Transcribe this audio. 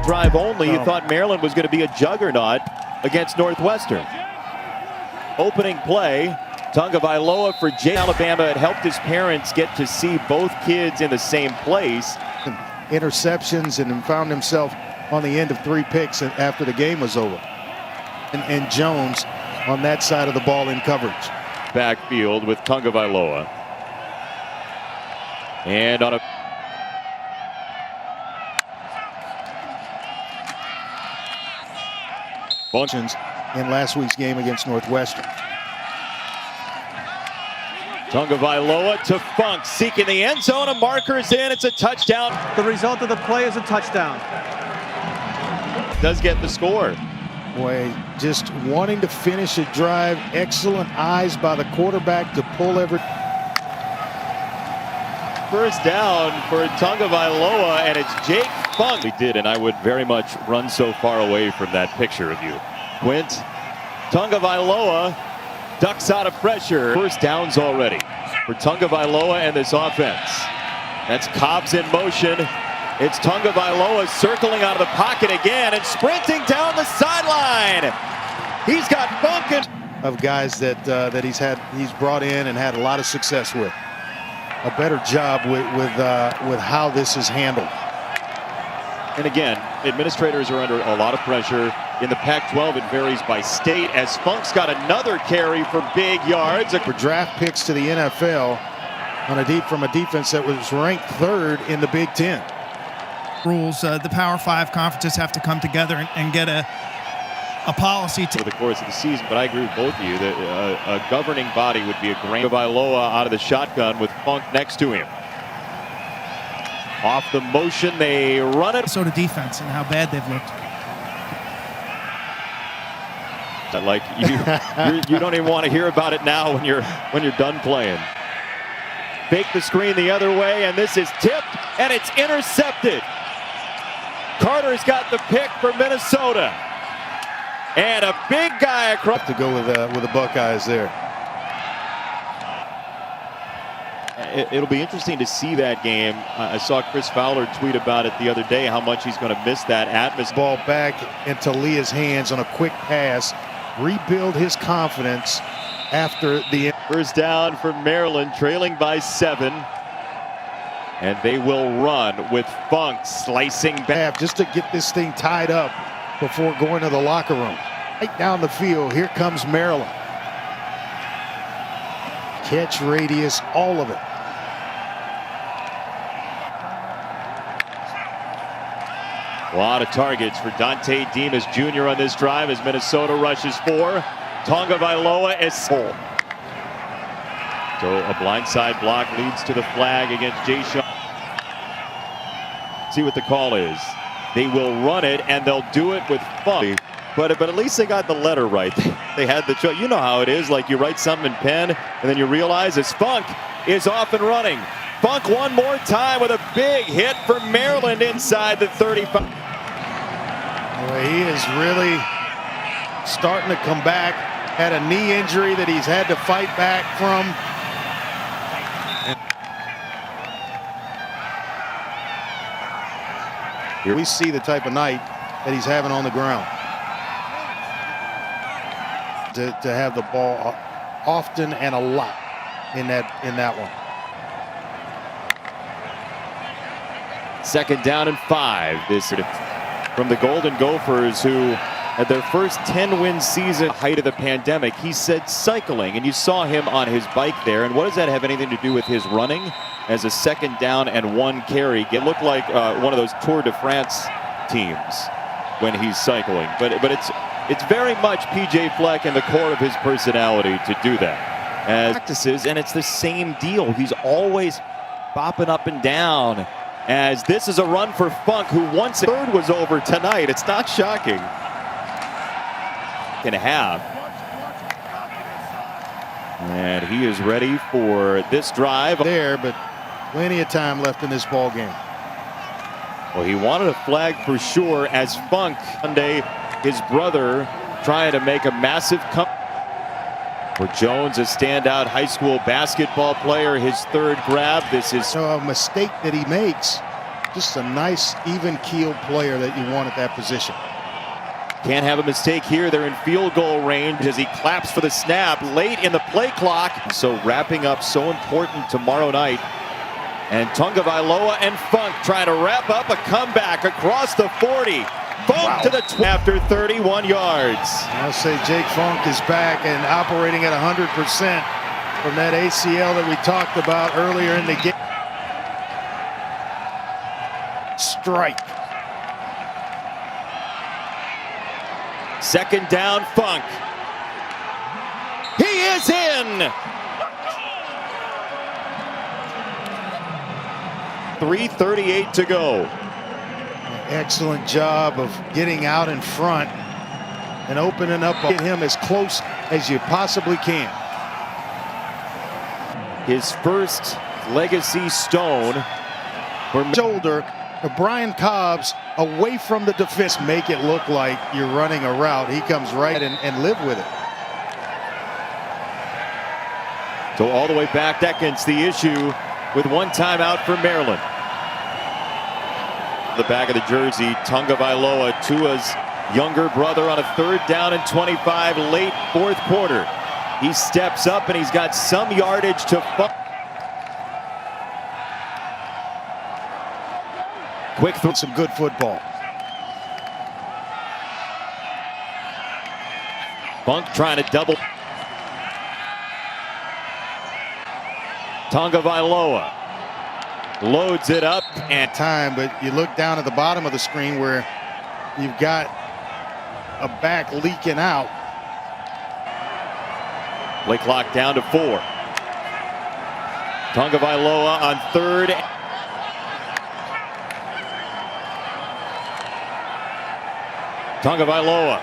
drive only. You thought Maryland was going to be a juggernaut against Northwestern. Opening play, Tagovailoa for Alabama had helped his parents get to see both kids in the same place. Interceptions, and found himself on the end of 3 picks after the game was over. And Jones on that side of the ball in coverage. Backfield with Tagovailoa. And on a functions in last week's game against Northwestern. Tagovailoa to Funk, seeking the end zone. A marker's in. It's a touchdown. The result of the play is a touchdown. Does get the score. Boy, just wanting to finish a drive. Excellent eyes by the quarterback to pull every. First down for Tagovailoa, and it's Jake Funk. We did, and I would very much run so far away from that picture of you. Quint, Tagovailoa ducks out of pressure. First downs already for Tagovailoa and this offense. That's Cobbs in motion. It's Tagovailoa circling out of the pocket again and sprinting down the sideline. He's got Funk of guys that he's brought in and had a lot of success with. A better job with how this is handled. And again, administrators are under a lot of pressure. In the Pac-12, it varies by state, as Funk's got another carry for big yards. For draft picks to the NFL from a defense that was ranked 3rd in the Big Ten. Rules, the Power 5 conferences have to come together and get a policy over the course of the season. But I agree with both of you that a governing body would be a great. Tagovailoa out of the shotgun with Funk next to him. Off the motion, they run it. So the defense and how bad they've looked. Like you don't even want to hear about it now when you're done playing. Fake the screen the other way, and this is tipped, and it's intercepted. Carter's got the pick for Minnesota, and a big guy across to go with the Buckeyes there. It'll be interesting to see that game. I saw Chris Fowler tweet about it the other day, how much he's going to miss that atmosphere. Ball back into Leah's hands on a quick pass. Rebuild his confidence after the first down for Maryland, trailing by 7. And they will run with Funk slicing back. Just to get this thing tied up before going to the locker room. Right down the field, here comes Maryland. Catch radius, all of it. A lot of targets for Dante Demas Jr. on this drive as Minnesota rushes 4. Tagovailoa is full. So a blindside block leads to the flag against Jay Shaw. See what the call is. They will run it, and they'll do it with Funk. But at least they got the letter right. They had the choice. You know how it is. Like you write something in pen, and then you realize it's Funk is off and running. Funk one more time with a big hit for Maryland inside the 35. Boy, he is really starting to come back. Had a knee injury that he's had to fight back from. Here we see the type of night that he's having on the ground. To have the ball often and a lot in that one. Second down and 5. This from the Golden Gophers, who had their first 10-win season height of the pandemic. He said cycling, and you saw him on his bike there. And what does that have anything to do with his running as a second down and 1 carry? It looked like one of those Tour de France teams when he's cycling. But it's very much P.J. Fleck and the core of his personality to do that. As practices, and it's the same deal. He's always bopping up and down. As this is a run for Funk, who once third was over tonight. It's not shocking. And a half. And he is ready for this drive. There, but plenty of time left in this ball game. Well, he wanted a flag for sure as Funk, Sunday, his brother, trying to make a massive comeback. For Jones, a standout high school basketball player, his 3rd grab. This is a mistake that he makes Just a nice, even-keeled player that you want at that position. Can't have a mistake here. They're in field goal range as he claps for the snap late in the play clock. So wrapping up so important tomorrow night. And Tagovailoa and Funk trying to wrap up a comeback across the 40. Funk to the after 31 yards. I'll say Jake Funk is back and operating at 100% from that ACL that we talked about earlier in the game. Strike. Second down, Funk. He is in. 3:38 to go. Excellent job of getting out in front and opening up. Get him as close as you possibly can. His first legacy stone. Shoulder of Brian Cobbs away from the defense. Make it look like you're running a route. He comes right and live with it. So all the way back, Deckens the issue with one timeout for Maryland. The back of the jersey, Tagovailoa, Tua's younger brother, on a 3rd down and 25 late 4th quarter. He steps up and he's got some yardage to Funk. Quick through some good football. Funk trying to double. Tagovailoa loads it up and Time, but you look down at the bottom of the screen where you've got a back leaking out. play clock down to 4. Tagovailoa on 3rd. Tagovailoa.